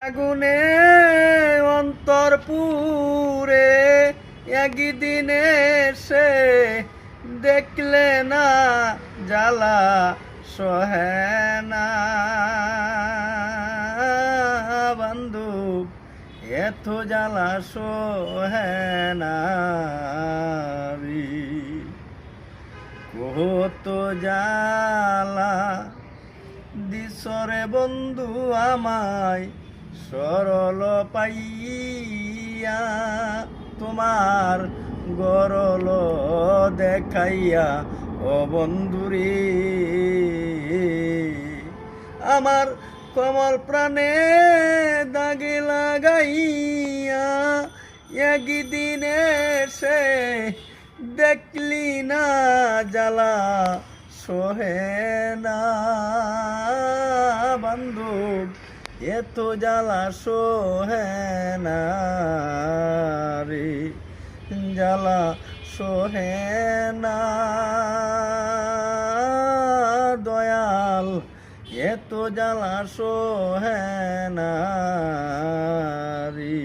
আগুনে অন্তর পুরে একদিনে সে দেখলে না জ্বালা সহে না বন্ধু এত জ্বালা সহে না কত জ্বালা দিশরে বন্ধু আমায় সরল পাইয়া তোমার গরল দেখাইয়া ও বন্ধুরে আমার কমল প্রাণে দাগে লাগাইয়া একদিনে সে দেখলি না জ্বালা সহে না বন্ধু এত জ্বালা সহে না রে জ্বালা সহে না দয়াল এত জ্বালা সহে না রে।